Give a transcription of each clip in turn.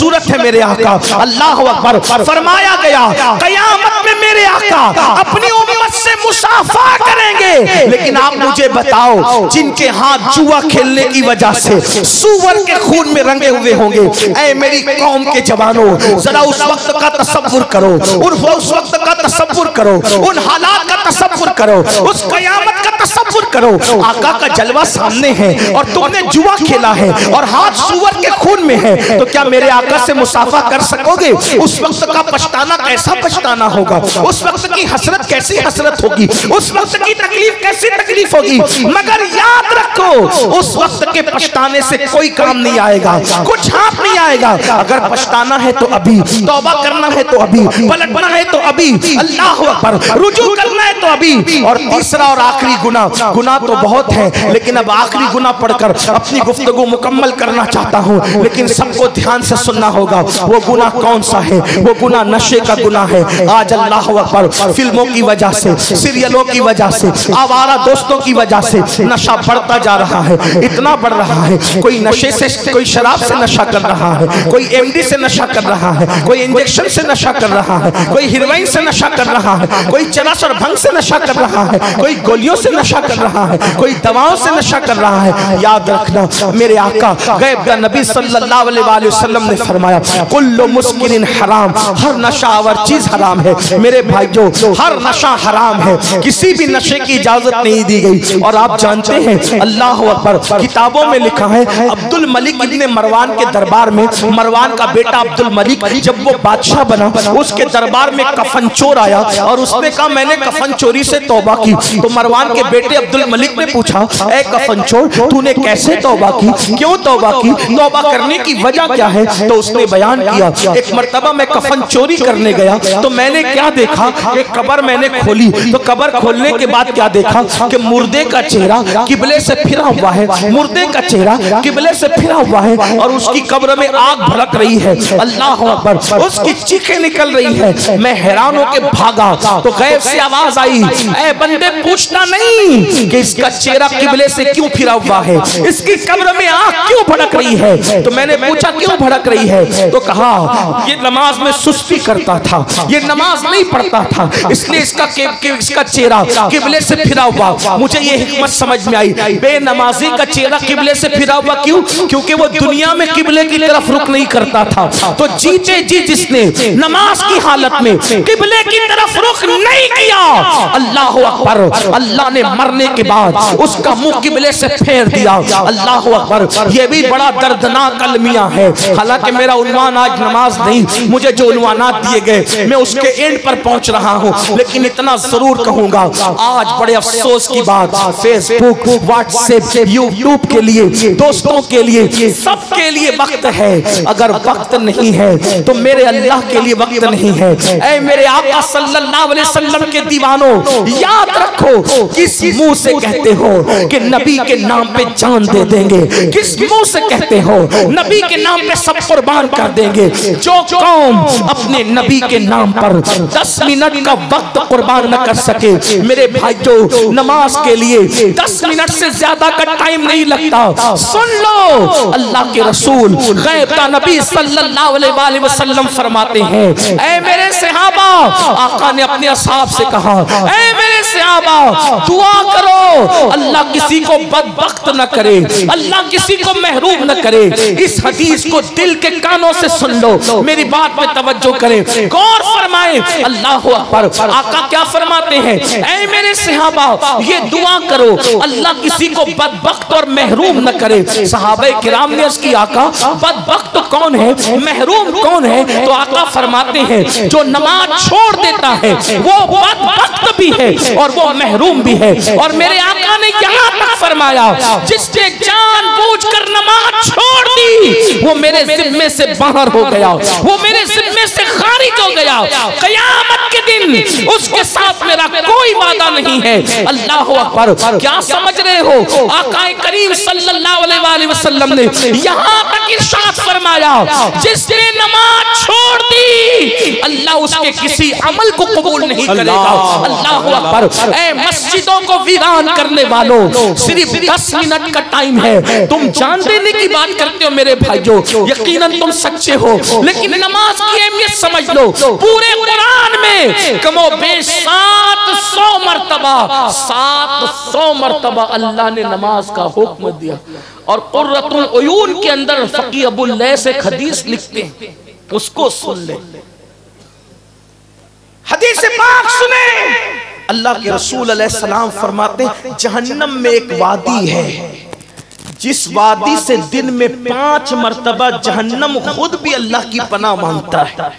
खूबसूरत है मेरे आका। अल्लाह अकबर। फरमाया गया क़यामत में मेरे आका अपनी उम्मत से मुसाफा करेंगे, लेकिन आप मुझे बताओ जिनके हाथ जुआ खेलने की वजह से सूअर के खून में रंगे हुए होंगे, ऐ मेरी कौम के जवानों, जरा उस वक्त का तसव्वुर करो, उस वक्त का तसव्वुर करो, उन हालात का तसव्वुर करो, उस क़यामत का तसव्वुर करो। आका का जलवा सामने है और तुमने जुआ खेला है और हाथ सूअर के खून में है, तो क्या मेरे आका से मुसाफा कर सकोगे? उस वक्त का पछताना कैसा पछताना होगा, उस वक्त की हसरत कैसी हसरत होगी, उस वक्त की तकलीफ कैसी तकलीफ होगी। मगर याद रखो उस वक्त के पछताने से कोई काम नहीं आएगा, कुछ हाथ नहीं आएगा। अगर पछताना है तो अभी, तौबा करना है तो अभी, पलटना है तो अभी, अल्लाह अकबर, रुजू करना है तो अभी। और तीसरा और आखिरी गुनाह तो बहुत है, लेकिन अब आखिरी गुनाह पढ़कर अपनी गुफ्तगू मुकम्मल करना चाहता हूँ, लेकिन सबको ध्यान से सुनना होगा। वो गुनाह कौन सा है? वो गुनाह नशे का गुनाह है। आज अल्लाह अकबर फिल्मों की वजह से, सीरियलों की वजह से, आवारा दोस्तों की वजह से नशा बढ़ता जा रहा है, इतना बढ़ रहा है। कोई नशे से, कोई शराब से नशा कर रहा है, कोई एमडी से नशा कर रहा है, कोई इंजेक्शन से नशा कर रहा है, कोई हीरोइन से नशा कर रहा है, कोई चरस और भंग से नशा कर रहा है, कोई गोलियों से नशा कर रहा है, कोई दवाओं से नशा कर रहा है। याद रखना मेरे आका गैब का नबी सल्लल्लाहु अलैहि वसल्लम ने फरमाया कुल्लु मुस्किरिन हराम, हर नशावर चीज हराम है। मेरे भाइयों, हर नशा हराम है, किसी भी नशे की इजाजत नहीं दी गई। और आप जानते हैं अल्लाह अकबर, किताबों में लिखा है अब्दुल मलिक इब्ने मरवान के दरबार में, मरवान का बेटा अब्दुल मलिक जब वो बादशाह बना, उसके दरबार में कफन चोर आया और उसने कहा मैंने कफन चोरी से तौबा की। तो मरवान के बेटे अब्दुल मलिक ने पूछा ऐ कफन चोर, तूने कैसे तौबा की, क्यों तौबा की, तौबा करने की वजह क्या है? तो उसने बयान किया एक मर्तबा मैं कफन चोरी करने गया तो मैंने क्या देखा, एक कब्र मैंने खोली, तो कब्र खोलने के बाद क्या देखा कि मुर्दे का चेहरा किबले से फिरा हुआ है, मुर्दे का चेहरा किबले से फिरा हुआ है और उसकी कब्र में आग भड़क रही है। अल्लाह अकबर, उसकी चीखें निकल रही है। मैं हैरान होकर भागा तो गैब से आवाज आई, ऐ बंदे पूछना नहीं कि इसका चेहरा किबले से क्यों फिरा हुआ है, इसकी कब्र में आग क्यों भड़क रही है। तो मैंने पूछा क्यों भड़क रही है, तो कहा ये नमाज में सुस्ती करता था, ये नमाज नहीं पढ़ता था, इसलिए इसका चेहरा किबले से फिरा हुआ। मुझे ये हिकमत समझ में आई, बेनमाजी का चेहरा किबले से फिरा हुआ क्यों? क्योंकि वो दुनिया में किबले की तरफ रुख नहीं करता था। तो जीते जी जिसने नमाज की हालत में किबले की तरफ रुख नहीं किया, अल्लाह अकबर, अल्लाह ने मरने के बाद उसका मुंह किबले से फेर दिया। अल्लाह अकबर, ये भी बड़ा दर्दनाक अलमिया है। हालांकि मेरा उन्वान आज नमाज नहीं, मुझे जो उन्वानात दिए गए मैं उसके एंड पर पहुंच रहा हूं, लेकिन इतना जरूर कहूंगा आज बड़े अफसोस की बात, फेसबुक, व्हाट्सएप, यूट्यूब के लिए, दोस्तों के लिए, सबके लिए वक्त है। अगर वक्त नहीं है तो मेरे अल्लाह के लिए वक्त नहीं है। ऐ मेरे आका सल्लल्लाहु अलैहि वसल्लम के दीवानों, याद रखो किस मुंह से कहते हो कि नबी के नाम पे जान दे देंगे, किस मुंह से कहते हो नबी के नाम पे सब कुर्बान कर देंगे। जो कौम अपने नबी के नाम पर 10 मिनट का वक्त कुर्बान न कर सके, मेरे भाइयों नमाज के लिए 10 मिनट से ज्यादा का टाइम नहीं लगता। सुन लो अल्लाह के रसूल गैब का नबी सल्लल्लाहु अलैहि वसल्लम फरमाते हैं, ऐ मेरे सहाबा, आका ने अपने असहाब से कहा, ऐ मेरे सहाबा दुआ करो अल्लाह किसी को बदबख्त न करे, अल्लाह किसी को महरूम न करे। इस हदीस को दिल के कानों से सुन लो, मेरी बात में तवज्जो करें, गौर फरमाएं। अल्लाह अकबर, आका क्या फरमाते हैं, ऐ मेरे सहाबा ये दुआ करो अल्लाह किसी को बदबख्त और महरूम न करे। सहाबाए किराम ने उसकी आका बदबख्त कौन है, महरूम कौन है? तो आका फरमाते हैं जो नमाज छोड़ देता है वो बदबख्त भी है और वो महरूम भी है। और मेरे आका ने यहाँ तक फरमाया जिसने जानबूझकर नमाज छोड़ दी वो मेरे जिम्मे से बाहर हो गया, वो मेरे जिम्मे से खारिज हो गया। क़यामत के दिन उसके साथ मेरा कोई वादा नहीं है। अल्लाह अकबर, क्या समझ रहे हो? आका करीम सल्लल्लाहु अलैहि वसल्लम ने यहाँ तक इरशाद फरमाया जिसने नमाज छोड़ होती, अल्लाह उसके किसी अमल को कबूल नहीं करेगा। अल्लाह अकबर। ऐ मस्जिदों को वीरान करने वालों, सिर्फ 10 मिनट का टाइम है। तुम जान देने की बात करते हो मेरे भाइयों, यकीनन तुम सच्चे हो, लेकिन नमाज की अहमियत समझ लो। पूरे कुरान में कमो बेश 700 मर्तबा अल्लाह ने नमाज का हुक्म दिया। और कुर्रतुल उयून के अंदर फकीह अबुल लैस एक हदीस लिखते हैं, उसको सुन ले। हदीस पाक सुने। अल्लाह के रसूल अलैहिस्सलाम फरमाते हैं, जहन्नम में एक वादी है, जिस वादी से दिन में 5 मर्तबा जहन्नम खुद भी अल्लाह की पनाह मांगता है।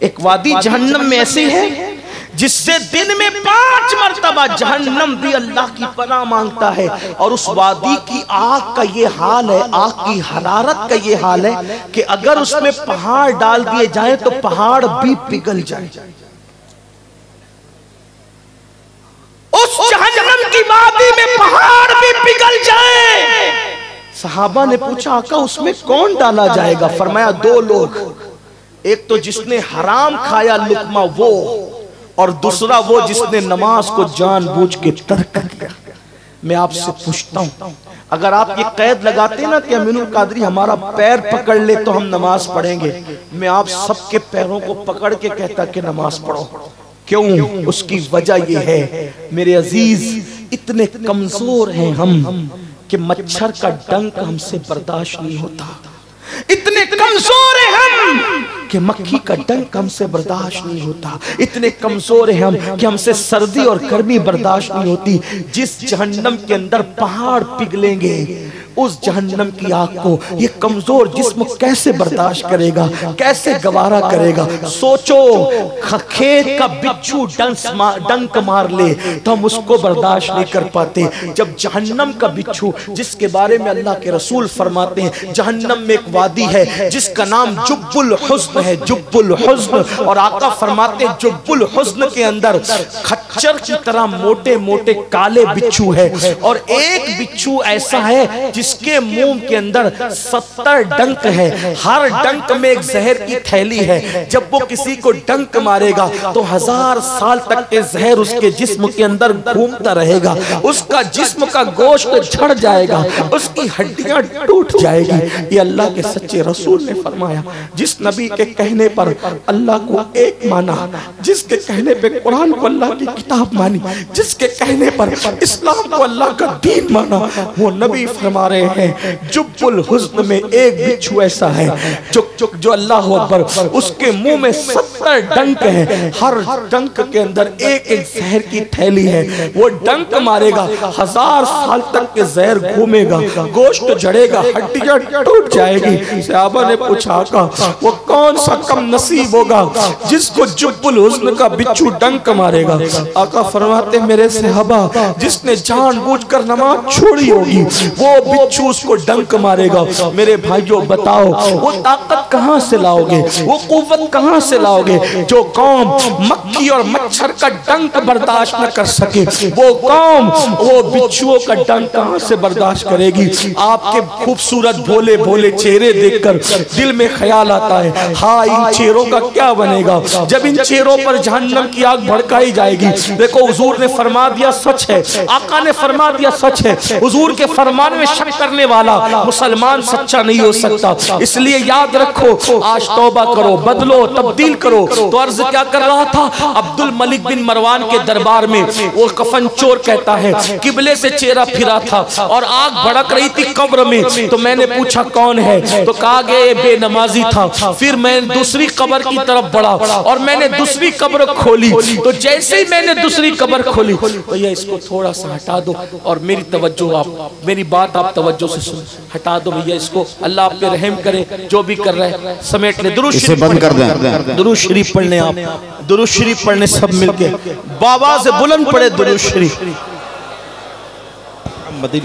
एक वादी जहन्नम में ऐसी है जिससे दिन में 5 मर्तबा जहन्नम भी अल्लाह की पनाह मांगता है। और उस वादी की आग का ये हाल है, आग की हरारत का ये हाल है कि अगर उसमें पहाड़ डाल दिए जाए तो पहाड़ भी पिघल जाए। उस जहन्नम की वादी में पहाड़ भी पिघल जाए। सहाबा ने पूछा, आका उसमें कौन डाला जाएगा? फरमाया 2 लोग, एक तो जिसने हराम खाया लुकमा वो, और दूसरा वो जिसने नमाज को जानबूझ के तर्क किया। मैं आपसे पूछता हूं, अगर आप ये कैद लगाते ना कि अमीनुल कादरी हमारा पैर पकड़ ले तो हम नमाज पढ़ेंगे, मैं आप सबके पैरों को पकड़ के कहता कि नमाज पढ़ो। क्यों? उसकी वजह ये है मेरे अजीज, इतने कमजोर हैं हम कि मच्छर का डंक हमसे बर्दाश्त नहीं होता। इतने कमजोर हैं हम कि मक्खी का डंक हमसे बर्दाश्त नहीं होता। इतने कमजोर हैं हम कि हमसे सर्दी और गर्मी बर्दाश्त नहीं होती। जिस जहन्नम के अंदर पहाड़ पिघलेंगे, उस जहन्नम की आग को ये कमजोर जिस्म कैसे बर्दाश्त करेगा, कैसे गवारा करेगा? सोचो, खेत का बिच्छू डंक मार ले तो हम उसको बर्दाश्त नहीं कर पाते। जब जहन्नम का बिच्छू, जिसके बारे में अल्लाह के रसूल फरमाते हैं, जहन्नम में एक वादी है जिसका नाम जुब्बुल हुस्न है, जुब्बुल हुस्न। और आका फरमाते हैं जुब्बुल हुस्न के अंदर खच्चर की तरह मोटे मोटे काले बिच्छू है, और एक बिच्छू ऐसा है जिसके मुंह के अंदर 70 डंक है। हर डंक में एक जहर की थैली है। जब वो किसी को डंक मारेगा तो 1000 साल तक के जहर उसके जिस्म के अंदर घूमता रहेगा। उसका जिस्म का गोश्त झड़ जाएगा, उसकी हड्डियां टूट जाएगी। ये अल्लाह के सच्चे रसूल ने फरमाया। जिस नबी के कहने पर अल्लाह को एक माना, जिसके कहने पे कुरान को अल्लाह की किताब मानी, जिसके कहने पर इस्लाम को अल्लाह का दीन माना, वो नबी फरमा रहे हैं जुब्बुल हुस्न में एक बिच्छू ऐसा है जो अल्लाह अकबर, उसके मुंह में 70 डंक है। हर डंक के अंदर एक एक जहर की थैली है। वो डंक मारेगा, 1000 साल तक के जहर घूमेगा, गोश्त झड़ेगा, हड्डियां टूट जाएगी। सहाबा ने पूछा, आका वो कौन सा कम नसीब होगा जिसको जुब्बुल हुस्न का बिच्छू डंक मारेगा? आका फरमाते, मेरे सहाबा, जिसने जानबूझकर नमाज छोड़ी होगी वो बिच्छू उसको डंक मारेगा। मेरे भाइयों बताओ, वो ताकत कहां से लाओगे, वो कुव्वत कहां से लाओगे? जो कौम मक्खी और मच्छर का डंक बर्दाश्त न कर सके, वो कौम वो बिच्छुओं का डंक कहां से बर्दाश्त करेगी? आपके खूबसूरत भोले भोले चेहरे देखकर दिल में ख्याल आता है, हाँ इन चेहरों का क्या बनेगा जब इन चेहरों पर जहन्नम की आग भड़काई जाएगी। देखो हुजूर ने फरमा दिया सच है, आका ने फरमा दिया सच है। हुजूर के फरमान में शक करने वाला मुसलमान सच्चा नहीं हो सकता। इसलिए याद रखो, आज तौबा करो, बदलो, तब्दील करो। तो अर्ज क्या कर रहा था? अब्दुल मलिक बिन मरवान के दरबार में वो कफन चोर कहता है किबले से चेहरा फिरा था और आग भड़क रही थी कब्र में। तो मैंने पूछा कौन है? तो कहा गया बेनमाजी था। फिर मैं दूसरी कब्र की तरफ बढ़ा और मैंने दूसरी कब्र खोली। तो जैसे ही मैंने दूसरी कब्र खोली, भैया इसको थोड़ा सा हटा दो और मेरी तवज्जो, आप मेरी बात आप तवज्जो से सुन, हटा दो भैया इसको। अल्लाह आप पे रहम करे, जो भी कर रहे हैं समेट ले। दुरूद शरीफ बंद कर दें, दुरूद शरीफ पढ़ने, आप दुरूद शरीफ पढ़ने सब मिलके बाबा से बुलंद पढ़े दुरूद शरीफ।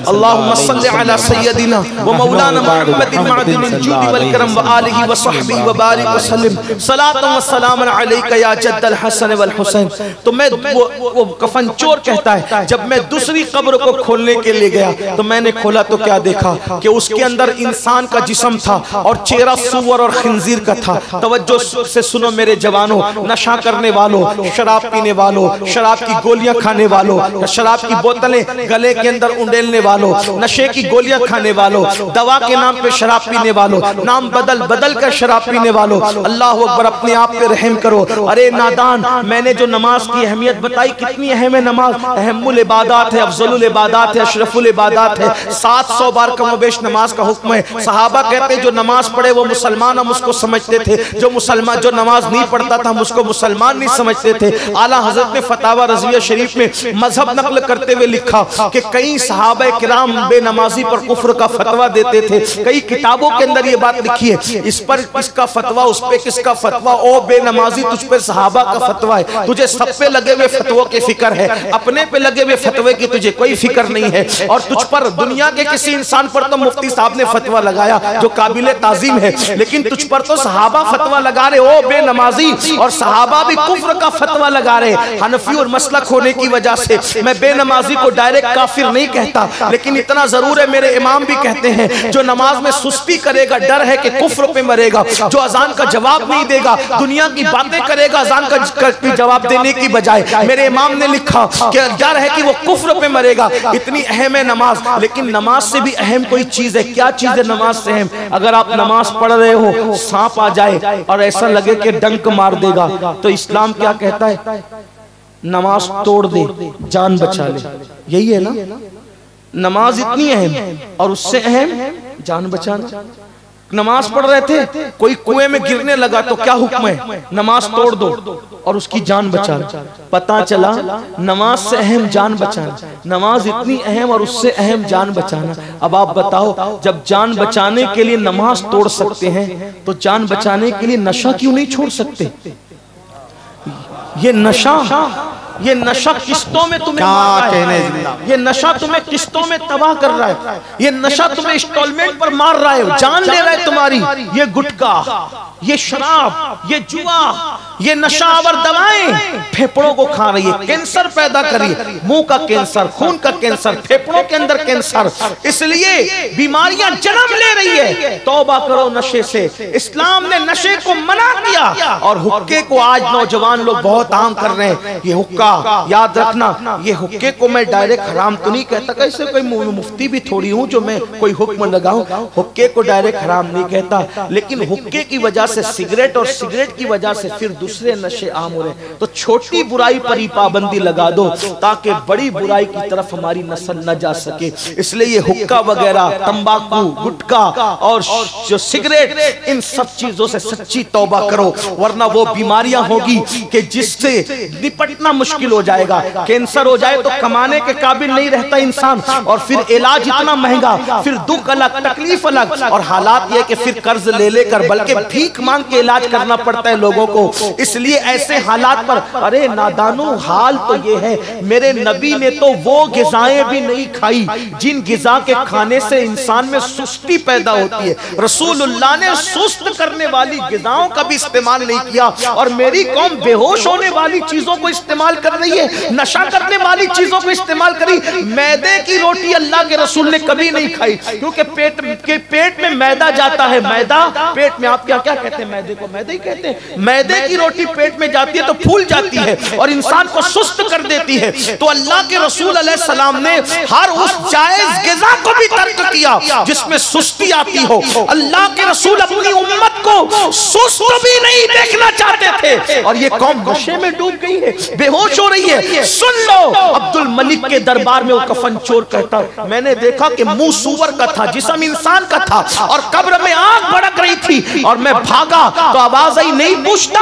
अल्लाहुम्मा सल्लि अला सय्यदिना व मौलाना मुहम्मदिन मअदिनिल जुद वल करम व आलिहि व सहबिहि व बारिक व सल्लिम सलातन व सलामन अलैका या जद्दल हसन वल हुसैन। तो मैं वो कफन चोर कहता है, जब मैं दूसरी कब्र को खोलने के लिए गया तो मैंने खोला तो क्या देखा कि उसके अंदर इंसान का जिस्म था और चेहरा सूअर और खिंजीर का था। तवज्जो से सुनो मेरे जवानों, नशा करने वालों, शराब पीने वालों, शराब की गोलियां खाने वालों, शराब की बोतलें गले के अंदर उंडेलने वालों, नशे की गोलियां खाने वालों, दवा के नाम पे शराब पीने वालों, नाम बदल बदल कर शराब पीने वालों, अल्लाह अकबर, अपने आप पे रहम करो। अरे नादान, मैंने जो नमाज की अहमियत बताई, कितनी अहम है नमाज। अहमुल इबादात है, अफजलुल इबादात है, अशरफुल इबादात है। 700 बार कमोबेश नमाज का हुक्म है। सहाबा कहते जो नमाज पढ़े वो मुसलमान, हम उसको समझते थे। जो मुसलमान जो नमाज नहीं पढ़ता था हम उसको मुसलमान नहीं समझते थे। आला हजरत ने फतावा रज़विया शरीफ में मजहब नकल करते हुए लिखा कि कई सहाबा किराम बेनमाजी पर कुफ्र का फतवा देते थे। कई किताबों के अंदर ये बात लिखी है, इस पर किसका फतवा, उस पे किसका फतवा, ओ बेनमाजी तुझ पे सहाबा का फतवा है। तुझे सब पे लगे हुए फतवों की फिक्र है, अपने पे लगे हुए फतवे की तुझे कोई फिक्र नहीं है। और तुझ पर दुनिया के किसी इंसान पर तो मुफ्ती साहब ने फतवा लगाया जो काबिले ताजीम है, लेकिन तुझ पर तो सहाबा फतवा लगा रहे, ओ बेनमाजी। और सहाबा भी कुफ्र का फतवा लगा रहे। हनफी और मसलक होने की वजह से मैं बेनमाजी को डायरेक्ट काफिर नहीं कहता, लेकिन इतना जरूर है, मेरे इमाम भी कहते हैं जो नमाज में सुस्ती करेगा डर है कि कुफ्र पे मरेगा। जो अजान का जवाब नहीं देगा, दुनिया की बातें करेगा अजान का जवाब देने की बजाय, मेरे इमाम ने लिखा कि डर है कि वो कुफ्र पे मरेगा। इतनी अहम है नमाज, लेकिन नमाज से भी अहम कोई चीज है। क्या चीज है नमाज से अहम? अगर आप नमाज पढ़ रहे हो, सांप आ जाए और ऐसा लगे कि डंक मार देगा, तो इस्लाम क्या कहता है? नमाज तोड़ दे, जान बचा ले। यही है ना, नमाज इतनी अहम और उससे अहम जान बचाना। नमाज पढ़ रहे थे, कोई कुएं में गिरने लगा तो क्या हुक्म है? नमाज तोड़ दो और उसकी जान बचा लो। पता चला नमाज से अहम जान बचाना, नमाज इतनी अहम और उससे अहम जान बचाना। अब आप बताओ, जब जान बचाने के लिए नमाज तोड़ सकते हैं तो जान बचाने के लिए नशा क्यों नहीं छोड़ सकते? ये नशा किस्तों में तुम्हें मार रहा है, ये नशा तुम्हें किस्तों में तबाह कर रहा है, ये नशा तुम्हें इंस्टॉलमेंट पर मार रहा है, जान ले रहा है तुम्हारी। ये गुटखा, ये शराब, ये जुआ, ये नशावर दवाएं फेफड़ों को खा रही है, कैंसर पैदा कर रही है, मुंह का कैंसर, खून का कैंसर, फेफड़ों के अंदर कैंसर, इसलिए बीमारियां जन्म ले रही है। तौबा करो नशे से। इस्लाम ने नशे को मना किया और हुक्के को आज नौजवान लोग बहुत आम कर रहे हैं। ये हुक्का, याद रखना, ये हुक्के को मैं डायरेक्ट हराम तो नहीं कहता, कैसे कोई मुफ्ती भी थोड़ी हूं जो मैं कोई हुक्म लगाऊं। हुक्के को डायरेक्ट हराम नहीं कहता, लेकिन हुक्के की वजह से सिगरेट और सिगरेट की वजह से फिर दूसरे नशे आम हो रहे, तो छोटी बुराई पर ही पाबंदी लगा दो ताकि बड़ी बुराई की तरफ हमारी नस्ल न जा सके। इसलिए ये हुक्का वगैरह, तंबाकू, गुटखा और जो सिगरेट, इन सब चीजों से सच्ची तौबा करो, वरना वो बीमारियां होगी कि जिससे निपटना मुश्किल हो जाएगा। कैंसर हो जाए तो कमाने के काबिल नहीं रहता इंसान, और फिर इलाज इतना महंगा, फिर दुख अलग, तकलीफ अलग, और हालात ये कि फिर कर्ज ले लेकर बल्कि भीख मांग के इलाज करना पड़ता है लोगों को। इसलिए ऐसे हालात पर, अरे नादानो, हाल तो ये है, मेरे नबी ने तो वो गिजाएं भी नहीं खाई जिन गिजा के खाने से इंसान में सुस्ती पैदा होती है। रसूलुल्लाह ने सुस्त करने वाली गिजाओं का भी इस्तेमाल नहीं किया, और मेरी कौम बेहोश होने वाली चीजों को इस्तेमाल कर रही है, नशा करने वाली चीजों को इस्तेमाल करी। मैदे की रोटी अल्लाह के रसूल ने कभी नहीं खाई, क्योंकि पेट में मैदा जाता है, मैदा पेट में, आप क्या क्या कहते हैं? मैदे को मैदे ही कहते हैं। मैदे की रोटी पेट में जाती है तो फूल जाती है और इंसान को सुस्त कर देती है। तो अल्लाह के रसूल अलैहिस्सलाम ने हर उस जायज गिज़ा को भी तर्क किया जिसमें सुस्ती आती हो। अल्लाह के रसूल अपनी उम्मत को सुस्त भी नहीं देखना चाहते थे, और ये कौम नशे में डूब गई है, बेहोश हो रही है। सुन लो, अब्दुल मलिक के दरबार में वो कफन चोर कहता, मैंने देखा कि मुंह सूअर का था, जिस्म इंसान का था, और कब्र में आग भड़क रही थी, और मैं भागा तो आवाज आई, नहीं पूछता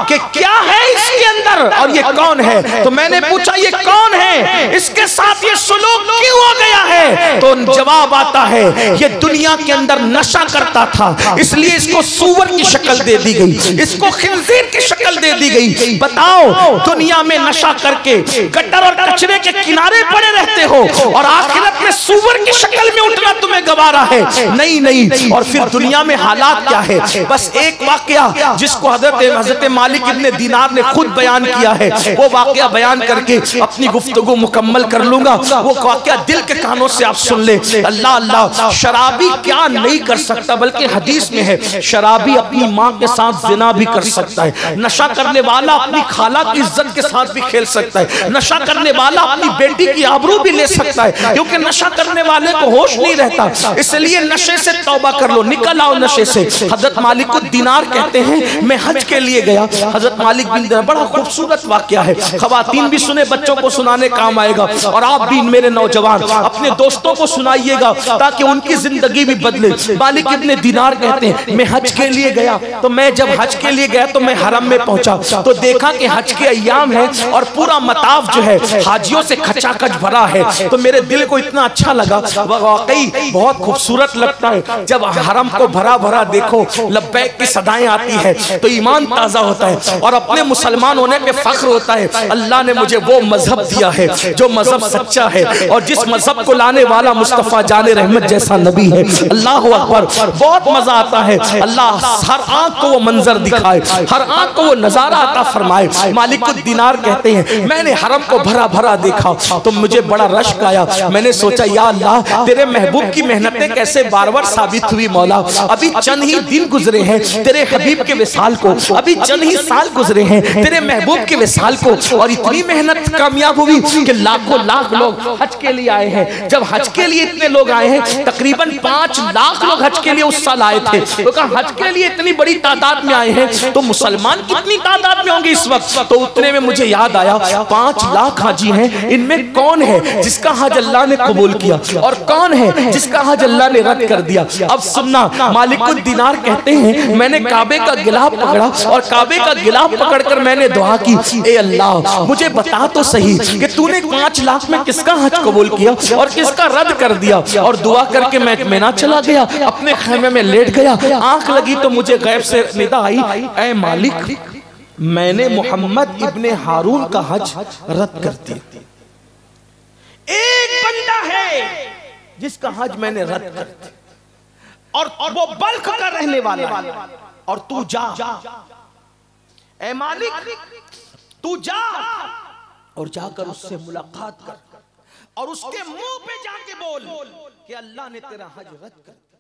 कि क्या है इसके अंदर और ये कौन है। तो मैंने पूछा ये कौन है, इसके साथ ये सुलूक क्यों हो गया है? तो जवाब आता है ये दुनिया के अंदर नशा करता था, इसलिए इसको सूअर की शक्ल दे दी गई, इसको खिंजीर की शक्ल दे दी गई। बताओ, दुनिया में नशा करके गटर और कचरे के किनारे पड़े रहते हो और आखिरत में सूअर की शक्ल में उठना तुम्हें गवारा है। नहीं नहीं। और फिर दुनिया में हालात क्या है, बस एक वाकया जिसको हजरत मालिक इब्ने दीनार ने खुद बयान किया है, वो वाकया बयान करके अपनी गुफ्तगू मुकम्मल कर लूंगा। वो वाकया दिल के कानों से आप सुन ले। अल्लाह अल्लाह, शराबी क्या नहीं कर सकता, बल्कि हदीस में है शराबी अपनी माँ के साथ जिना भी कर सकता है, नशा करने वाला अपनी खाला की इज्जत के साथ भी खेल सकता है, नशा करने वाला अपनी बेटी की आबरू भी ले सकता है, क्योंकि नशा करने वाले को होश नहीं रहता। इसलिए नशे से तौबा कर लो, निकल आओ नशे से। हजरत मालिक बिन दीनार कहते हैं मैं हज के लिए गया। हजरत मालिक बिन दीनार, बड़ा खूबसूरत वाकया है, खवातीन भी सुने, बच्चों को सुनाने काम आएगा, और आप भी मेरे नौजवान अपने दोस्तों को सुनाइएगा ताकि उनकी जिंदगी भी बदले। मालिक इब्ने दीनार कहते हैं मैं हज के लिए गया, तो मैं जब हज के लिए गया तो मैं हरम में पहुंचा तो देखा कि हज के अय्याम है और पूरा मताफ जो है हाजियों से खचाखच भरा है। तो मेरे दिल को इतना अच्छा लगा, वाकई बहुत खूबसूरत लगता है जब हरम को भरा भरा देखो, लब्बैक की सदाएं आती है तो ईमान ताजा होता है और अपने मुसलमान होने पे फख्र होता है। अल्लाह ने मुझे वो मजहब दिया है जो मजहब सच्चा है और जिस मजहब को लाने वाला मुस्तफा जाने रहमत जैसा नबी है। अल्लाह अकबर, बहुत मजा आता है। अल्लाह हर आंख को वो मंजर दिखाए, हर आंख को वो नजारा अता फरमाए। मालिक दीनार कहते हैं मैंने हरम को भरा भरा देखा तो मुझे बड़ा रश्क आया। मैंने सोचा या अल्लाह, तेरे महबूब की मेहनतें कैसे बार बार साबित हुई मौला। अभी चंद ही दिन गुजरे हैं तेरे हबीब के विसाल को, अभी चंद ही साल गुजरे हैं तेरे महबूब के विसाल को, और इतनी मेहनत कामयाब हुई कि लाखों लाख लोग हज के लिए आए हैं। जब हज के लिए इतने लोग आए हैं, तकरीबन 5 लाख लोग हज के लिए उस साल आए थे, तो कहा हज के लिए इतनी बड़ी तादाद में आए हैं तो मुसलमान कितनी तादाद में होंगे इस वक्त। तो उतने में मुझे याद आया 5 लाख हाजी हैं, इनमें कौन है जिसका हज अल्लाह ने कबूल किया और कौन है जिसका हज अल्लाह ने रद्द कर दिया। अब सुनना, मालिक दीनार कहते हैं मैंने काबे का गिलाफ पकड़ा और काबे का गिलाफ पकड़कर मैंने दुआ की, ए अल्लाह मुझे बता तो सही कि तूने 5 लाख में किसका हज कबूल किया और किसका रद्द कर दिया। और दुआ करके मैं मिना चला गया, अपने खेमे में लेट गया, आंख लगी तो मुझे गैब से निदा आई, ए मालिक मैंने मोहम्मद इब्ने हारून का हज रद्द कर दिया। एक बंदा है जिसका हज मैंने रद्द कर दिया और वो बल्ख का रहने वाला, और तू जा, ए मालिक तू जा और जाकर उससे मुलाकात कर और उसके मुंह पे जाके बोल कि अल्लाह ने तेरा हज रद्द कर दिया।